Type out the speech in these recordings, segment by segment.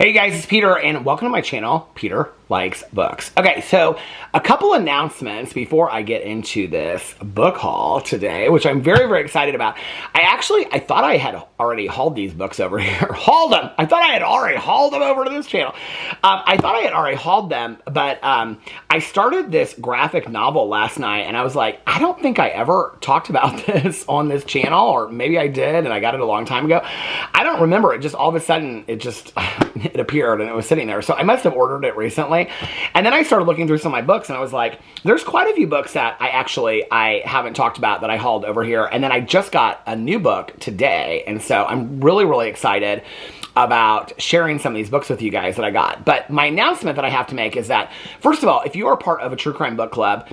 Hey guys, it's Peter and welcome to my channel, Peter Likes Books. Okay, so a couple announcements before I get into this book haul today, which I'm very, very excited about. I thought I had already hauled these books over here. Hauled them! I thought I had already hauled them over to this channel. I thought I had already hauled them, but I started this graphic novel last night and I was like, I don't think I ever talked about this on this channel, or maybe I did and I got it a long time ago. I don't remember. It just all of a sudden, it appeared and it was sitting there. So I must have ordered it recently. And then I started looking through some of my books and I was like, there's quite a few books that I haven't talked about that I hauled over here. And then I just got a new book today. And so I'm really, really excited about sharing some of these books with you guys that I got. But my announcement that I have to make is that, first of all, if you are part of a true crime book club,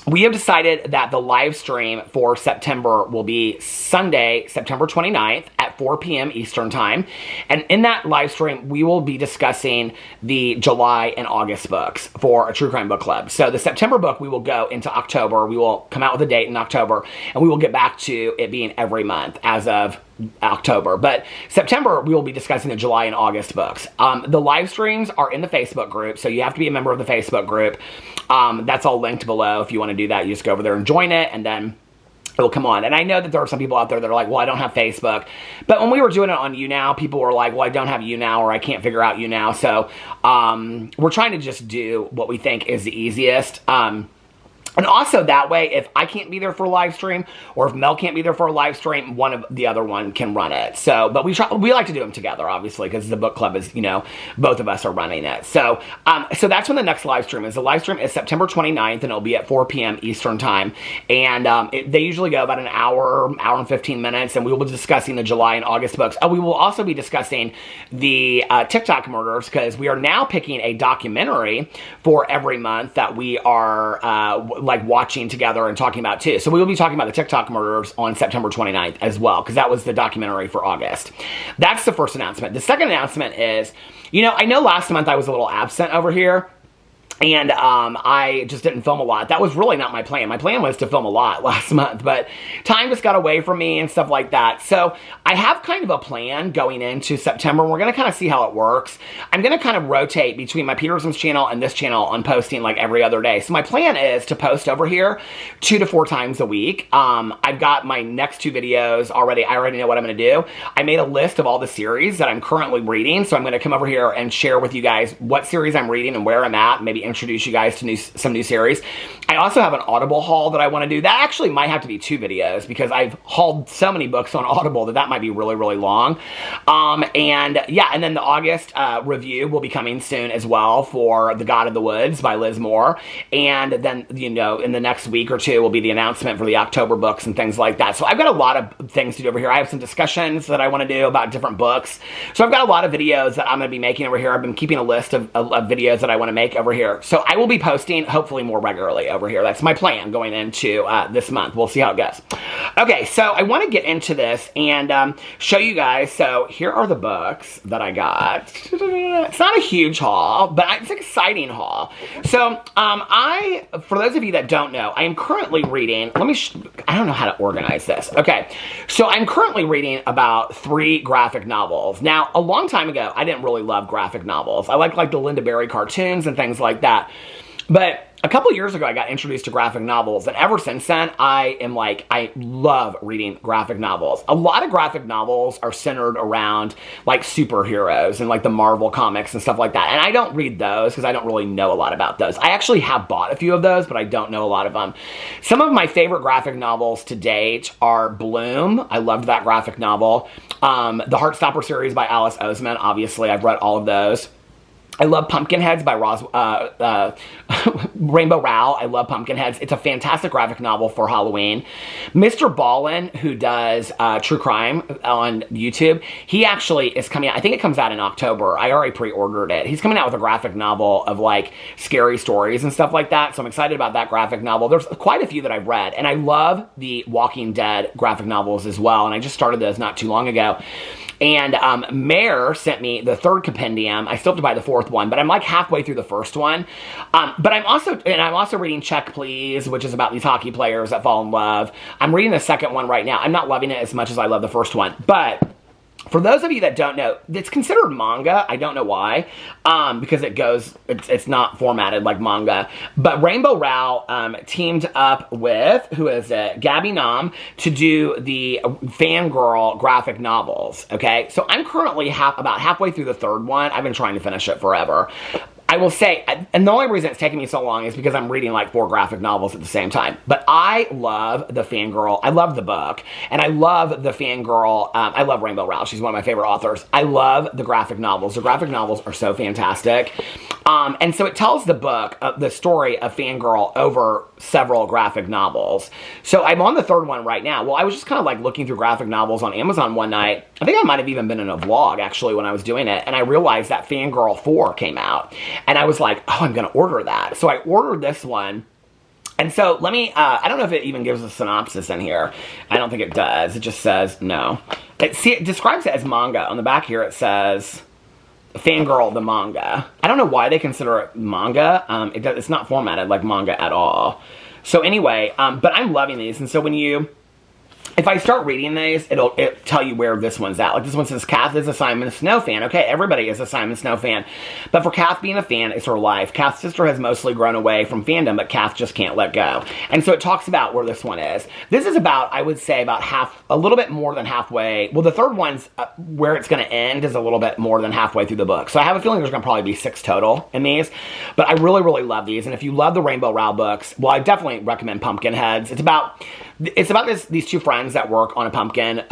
we have decided that the live stream for September will be Sunday, September 29th at 4 p.m. Eastern Time. And in that live stream, we will be discussing the July and August books for a true crime book club. So the September book, we will go into October. We will come out with a date in October, and we will get back to it being every month as of October. But September, we will be discussing the July and August books. The live streams are in the Facebook group, so you have to be a member of the Facebook group. That's all linked below. If you want to do that, you just go over there and join it, and then it'll come on. And I know that there are some people out there that are like, well, I don't have Facebook. But when we were doing it on YouNow, people were like, well, I don't have YouNow, or I can't figure out YouNow. So we're trying to just do what we think is the easiest. And also that way, if I can't be there for a live stream, or if Mel can't be there for a live stream, one of the other one can run it. So, but we like to do them together, obviously, because the book club is, both of us are running it. So, so that's when the next live stream is. The live stream is September 29th, and it'll be at 4 p.m. Eastern Time. And they usually go about an hour and 15 minutes, and we will be discussing the July and August books. We will also be discussing the TikTok murders, because we are now picking a documentary for every month that we are watching together and talking about too. So we will be talking about the TikTok murders on September 29th as well, because that was the documentary for August. That's the first announcement. The second announcement is, I know last month I was a little absent over here, and I just didn't film a lot. That was really not my plan. My plan was to film a lot last month, but time just got away from me and stuff like that. So I have kind of a plan going into September. We're going to kind of see how it works. I'm going to kind of rotate between my Peterson's channel and this channel on posting like every other day. So my plan is to post over here 2 to 4 times a week. I've got my next 2 videos already. I already know what I'm going to do. I made a list of all the series that I'm currently reading. So I'm going to come over here and share with you guys what series I'm reading and where I'm at, maybe introduce you guys to some new series. I also have an Audible haul that I want to do. That actually might have to be 2 videos, because I've hauled so many books on Audible that might be really, really long. And then the August review will be coming soon as well for The God of the Woods by Liz Moore. And then, in the next week or 2 will be the announcement for the October books and things like that. So I've got a lot of things to do over here. I have some discussions that I want to do about different books. So I've got a lot of videos that I'm going to be making over here. I've been keeping a list of videos that I want to make over here. So I will be posting hopefully more regularly over here. That's my plan going into this month. We'll see how it goes. Okay, so I want to get into this and show you guys. So here are the books that I got. It's not a huge haul, but it's an exciting haul. So for those of you that don't know, I am currently reading, I don't know how to organize this. Okay, so I'm currently reading about 3 graphic novels. Now, a long time ago, I didn't really love graphic novels. I like the Linda Berry cartoons and things like that. But a couple years ago, I got introduced to graphic novels, and ever since then, I love reading graphic novels. A lot of graphic novels are centered around, superheroes and, the Marvel comics and stuff like that. And I don't read those because I don't really know a lot about those. I actually have bought a few of those, but I don't know a lot of them. Some of my favorite graphic novels to date are Bloom. I loved that graphic novel. The Heartstopper series by Alice Oseman. Obviously, I've read all of those. I love Pumpkinheads by Rainbow Rowell. I love Pumpkinheads. It's a fantastic graphic novel for Halloween. Mr. Ballin, who does true crime on YouTube, he actually is coming out. I think it comes out in October. I already pre-ordered it. He's coming out with a graphic novel of scary stories and stuff like that. So I'm excited about that graphic novel. There's quite a few that I've read, and I love the Walking Dead graphic novels as well. And I just started those not too long ago. And Mare sent me the 3rd compendium. I still have to buy the 4th one, but I'm halfway through the 1st one. But I'm also reading Check Please, which is about these hockey players that fall in love. I'm reading the 2nd one right now. I'm not loving it as much as I love the 1st one, but For those of you that don't know, it's considered manga. I don't know why, because it's not formatted like manga. But Rainbow Rowell teamed up with, who is it, Gabby Nam, to do the Fangirl graphic novels, okay? So I'm currently about halfway through the third one. I've been trying to finish it forever. I will say, and the only reason it's taking me so long is because I'm reading like 4 graphic novels at the same time. But I love the Fangirl. I love the book. And I love the Fangirl. I love Rainbow Rowell. She's one of my favorite authors. I love the graphic novels. The graphic novels are so fantastic. And so it tells the story of Fangirl over several graphic novels. So I'm on the third one right now. Well, I was just kind of like looking through graphic novels on Amazon one night. I think I might have even been in a vlog actually when I was doing it. And I realized that Fangirl 4 came out. And I was like, oh, I'm going to order that. So I ordered this one. And so let me, I don't know if it even gives a synopsis in here. I don't think it does. It just says, no. It describes it as manga. On the back here it says, Fangirl the manga. I don't know why they consider it manga. It's not formatted like manga at all. So anyway, but I'm loving these. And so if I start reading these, it'll tell you where this one's at. Like this one says, Kath is a Simon Snow fan. Okay, everybody is a Simon Snow fan. But for Kath being a fan, it's her life. Kath's sister has mostly grown away from fandom, but Kath just can't let go. And so it talks about where this one is. This is about, I would say, about a little bit more than halfway. Well, the third one's where it's going to end is a little bit more than halfway through the book. So I have a feeling there's going to probably be 6 total in these. But I really, really love these. And if you love the Rainbow Rowell books, well, I definitely recommend Pumpkinheads. It's about these 2 friends that work on a pumpkin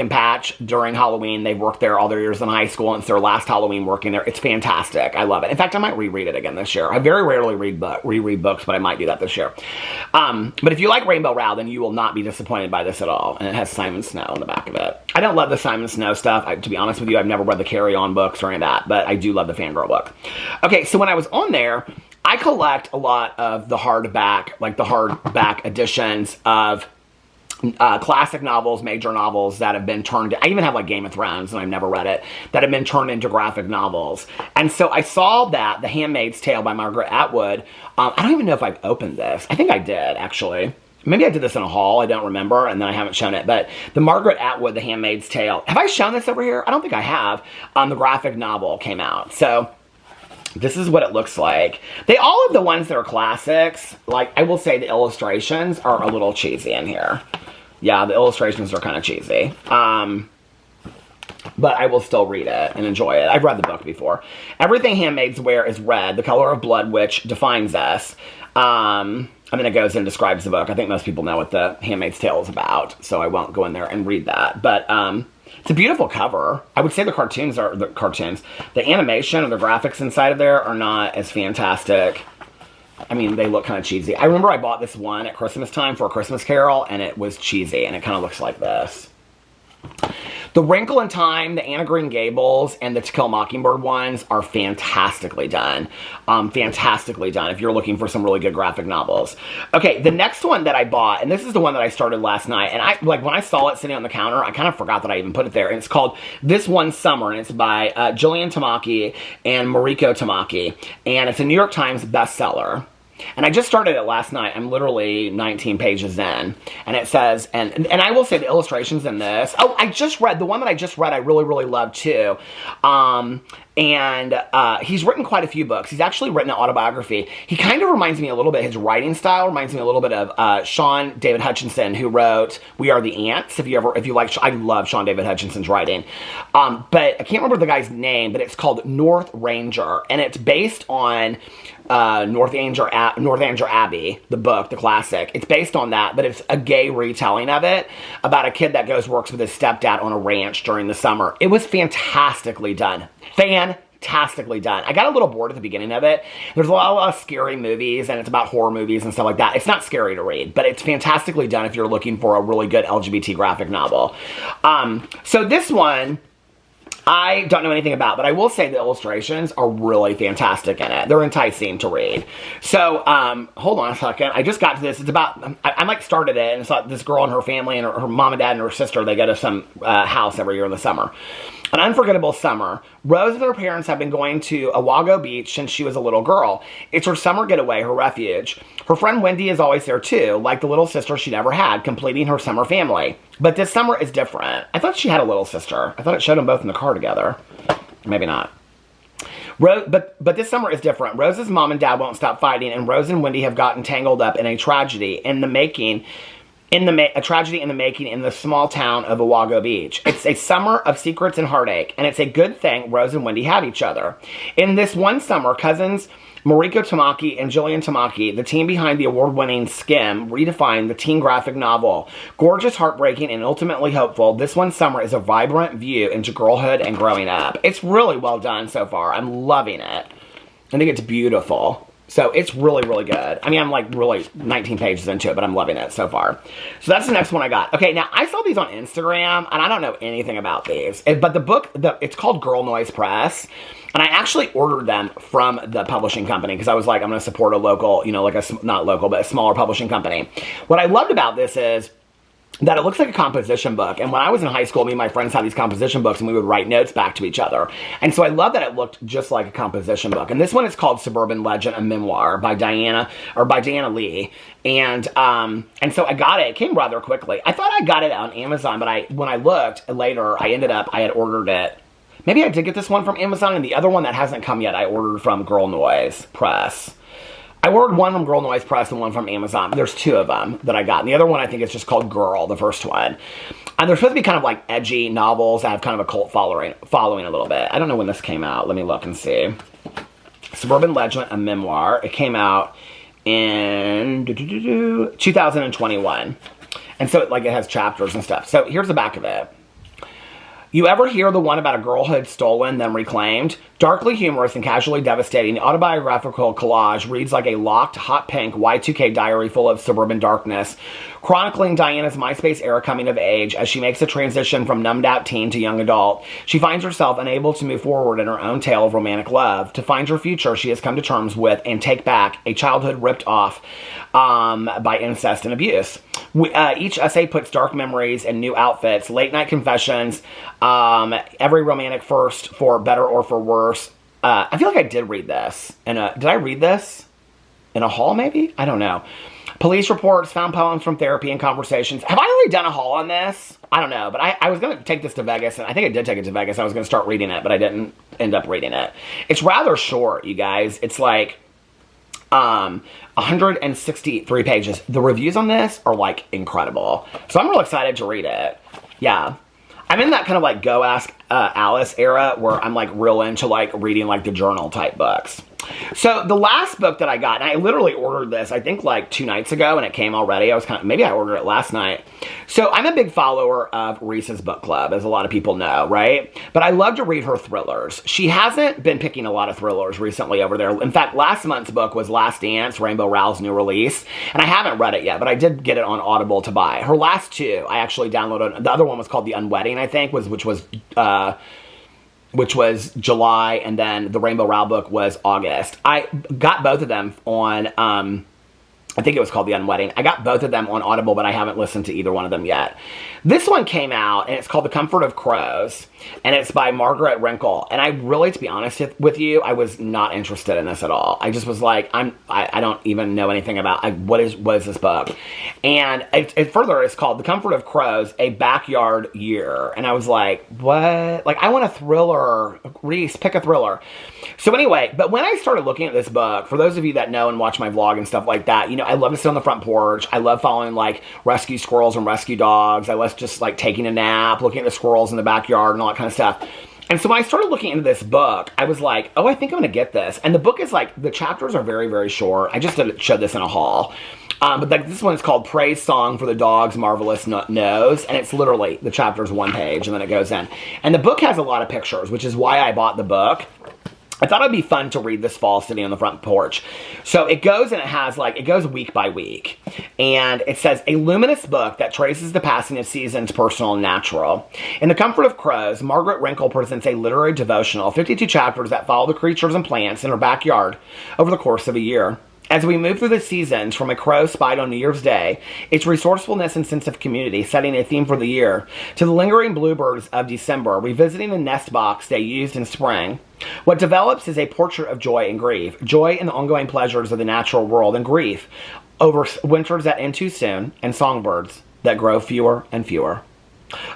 patch during Halloween. They've worked there all their years in high school, and it's their last Halloween working there. It's fantastic. I love it. In fact, I might reread it again this year. I very rarely reread books, but I might do that this year. But if you like Rainbow Rowell, then you will not be disappointed by this at all. And it has Simon Snow on the back of it. I don't love the Simon Snow stuff. To be honest with you, I've never read the Carry On books or any of that, but I do love the Fangirl book. Okay, so when I was on there, I collect a lot of the hardback editions of classic novels, major novels that have been turned. I even have like Game of Thrones, and I've never read it, that have been turned into graphic novels. And so I saw that The Handmaid's Tale by Margaret Atwood. I don't even know if I've opened this. I think I did, actually. Maybe I did this in a haul, I don't remember, and then I haven't shown it. But the Margaret Atwood, The Handmaid's Tale. Have I shown this over here? I don't think I have. The graphic novel came out. So this is what it looks like. All of the ones that are classics, like I will say the illustrations are a little cheesy in here. Yeah, the illustrations are kind of cheesy. But I will still read it and enjoy it. I've read the book before. Everything handmaids wear is red, the color of blood which defines us. And then it goes and describes the book. I think most people know what The Handmaid's Tale is about, so I won't go in there and read that. But it's a beautiful cover. I would say the animation or the graphics inside of there are not as fantastic. I mean, they look kind of cheesy. I remember I bought this one at Christmas time for A Christmas Carol, and it was cheesy, and it kind of looks like this. The Wrinkle in Time, the Anna Green Gables, and the To Kill a Mockingbird ones are fantastically done. Fantastically done if you're looking for some really good graphic novels. Okay, the next one that I bought, and this is the one that I started last night, and when I saw it sitting on the counter, I kind of forgot that I even put it there, and it's called This One Summer, and it's by Jillian Tamaki and Mariko Tamaki, and it's a New York Times bestseller. And I just started it last night. I'm literally 19 pages in. And it says, and I will say the illustrations in this. Oh, the one that I just read, I really, really love too. He's written quite a few books. He's actually written an autobiography. He kind of reminds me a little bit, his writing style reminds me a little bit of Shawn David Hutchinson, who wrote We Are the Ants. If you like, I love Shawn David Hutchinson's writing. But I can't remember the guy's name, but it's called North Ranger. And it's based on North Ranger Abbey, the book, the classic. It's based on that, but it's a gay retelling of it about a kid that works with his stepdad on a ranch during the summer. It was fantastically done. Fantastically done. I got a little bored at the beginning of it. There's a lot of scary movies, and it's about horror movies and stuff like that. It's not scary to read, but it's fantastically done if you're looking for a really good LGBT graphic novel. So this one, I don't know anything about, but I will say the illustrations are really fantastic in it. They're enticing to read. So, hold on a second. I just got to this. It's about, I started it, and it's like this girl and her family and her mom and dad and her sister, they go to some house every year in the summer. An unforgettable summer. Rose and her parents have been going to Owago Beach since she was a little girl. It's her summer getaway, her refuge. Her friend Wendy is always there too, like the little sister she never had, completing her summer family. But this summer is different. I thought she had a little sister. I thought it showed them both in the car together. Maybe not. But this summer is different. Rose's mom and dad won't stop fighting, and Rose and Wendy have gotten tangled up in a tragedy in the making. A tragedy in the making in the small town of Owago Beach. It's a summer of secrets and heartache, and it's a good thing Rose and Wendy have each other. In this one summer, cousins Mariko Tamaki and Jillian Tamaki, the team behind the award-winning Skim, redefined the teen graphic novel. Gorgeous, heartbreaking, and ultimately hopeful, this one summer is a vibrant view into girlhood and growing up. It's really well done so far. I'm loving it. I think it's beautiful. So it's really, really good. I mean, I'm like really 19 pages into it, but I'm loving it so far. So that's the next one I got. Okay, now I saw these on Instagram, and I don't know anything about these. But the book, it's called Girl Noise Press. And I actually ordered them from the publishing company because I was like, I'm going to support a local, you know, like not local, but a smaller publishing company. What I loved about this is that it looks like a composition book. And when I was in high school, me and my friends had these composition books, and we would write notes back to each other. And so I love that it looked just like a composition book. And this one is called Suburban Legend, a Memoir by Jana Lee. And so I got it. It came rather quickly. I thought I got it on Amazon, but when I looked later, I had ordered it. Maybe I did get this one from Amazon, and the other one that hasn't come yet, I ordered from Girl Noise Press. I ordered one from Girl Noise Press and one from Amazon. There's two of them that I got. And the other one I think is just called Girl, the first one. And they're supposed to be kind of like edgy novels that have kind of a cult following a little bit. I don't know when this came out. Let me look and see. Suburban Legend, a Memoir. It came out in 2021. And so it has chapters and stuff. So here's the back of it. You ever hear the one about a girlhood stolen, then reclaimed? Darkly humorous and casually devastating, the autobiographical collage reads like a locked, hot pink Y2K diary full of suburban darkness, chronicling Diana's MySpace era coming of age as she makes a transition from numbed-out teen to young adult. She finds herself unable to move forward in her own tale of romantic love. To find her future, she has come to terms with and take back a childhood ripped off by incest and abuse. Each essay puts dark memories in new outfits, late-night confessions, every romantic first for better or for worse. I feel like I did read this. Did I read this in a haul, maybe? I don't know. Police reports, found poems from therapy and conversations. Have I already done a haul on this? I don't know, but I was going to take this to Vegas, and I think I did take it to Vegas. I was going to start reading it, but I didn't end up reading it. It's rather short, you guys. It's like 163 pages. The reviews on this are like incredible. So I'm real excited to read it. Yeah. I'm in that kind of like Go Ask Alice era where I'm like real into like reading like the journal type books. So the last book that I got, and I literally ordered this, I think like 2 nights ago, and it came already. Maybe I ordered it last night. So I'm a big follower of Reese's Book Club, as a lot of people know, right? But I love to read her thrillers. She hasn't been picking a lot of thrillers recently over there. In fact, last month's book was Last Dance, Rainbow Rowell's new release. And I haven't read it yet, but I did get it on Audible to buy. Her last two, I actually downloaded. The other one was called The Unwedding, I think, which was July, and then the Rainbow Rowell book was August. I got both of them on, I think it was called The Unwedding. I got both of them on Audible, but I haven't listened to either one of them yet. This one came out, and it's called The Comfort of Crows, and it's by Margaret Wrinkle. And I really, to be honest with you, I was not interested in this at all. I just was like, I don't even know anything about, what is this book? And further, it's called The Comfort of Crows, A Backyard Year. And I was like, what? Like, I want a thriller. Reese, pick a thriller. So anyway, but when I started looking at this book, for those of you that know and watch my vlog and stuff like that, you know, I love to sit on the front porch. I love following like rescue squirrels and rescue dogs. I love just like taking a nap, looking at the squirrels in the backyard and all that kind of stuff. And so when I started looking into this book, I was like, oh, I think I'm going to get this. And the book is like, the chapters are very, very short. I just showed this in a haul. But like this one is called Praise Song for the Dog's Marvelous Nose. And it's literally, the chapter's 1 page and then it goes in. And the book has a lot of pictures, which is why I bought the book. I thought it'd be fun to read this fall sitting on the front porch. So it goes and it goes week by week. And it says, a luminous book that traces the passing of seasons, personal and natural. In The Comfort of Crows, Margaret Wrinkle presents a literary devotional, 52 chapters that follow the creatures and plants in her backyard over the course of a year. As we move through the seasons, from A Crow Spied on New Year's Day, its resourcefulness and sense of community setting a theme for the year, to the lingering bluebirds of December, revisiting the nest box they used in spring, what develops is a portrait of joy and grief, joy in the ongoing pleasures of the natural world, and grief over winters that end too soon, and songbirds that grow fewer and fewer.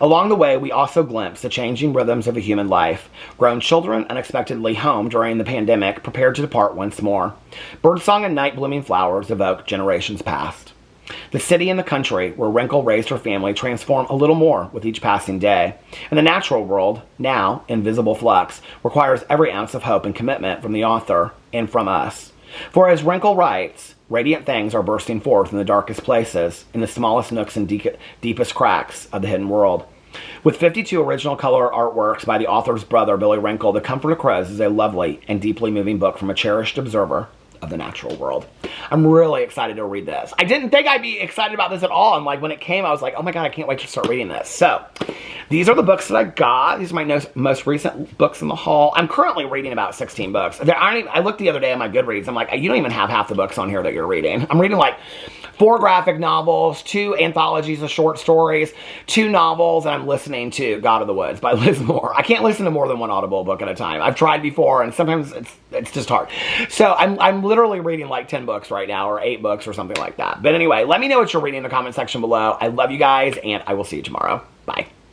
Along the way, we also glimpse the changing rhythms of a human life. Grown children unexpectedly home during the pandemic, prepared to depart once more. Birdsong and night-blooming flowers evoke generations past. The city and the country, where Wrinkle raised her family, transform a little more with each passing day. And the natural world, now in visible flux, requires every ounce of hope and commitment from the author and from us. For as Wrinkle writes, radiant things are bursting forth in the darkest places, in the smallest nooks and deepest cracks of the hidden world. With 52 original color artworks by the author's brother, Billy Wrinkle, The Comfort of Crows is a lovely and deeply moving book from a cherished observer of the natural world. I'm really excited to read this. I didn't think I'd be excited about this at all, and like when it came, I was like, oh my god, I can't wait to start reading this. So, these are the books that I got. These are my most recent books in the haul. I'm currently reading about 16 books. I looked the other day at my Goodreads. I'm like, you don't even have half the books on here that you're reading. I'm reading like 4 graphic novels, 2 anthologies of short stories, 2 novels, and I'm listening to God of the Woods by Liz Moore. I can't listen to more than 1 Audible book at a time. I've tried before, and sometimes it's just hard. So I'm literally reading like 10 books right now, or 8 books, or something like that. But anyway, let me know what you're reading in the comment section below. I love you guys, and I will see you tomorrow. Bye.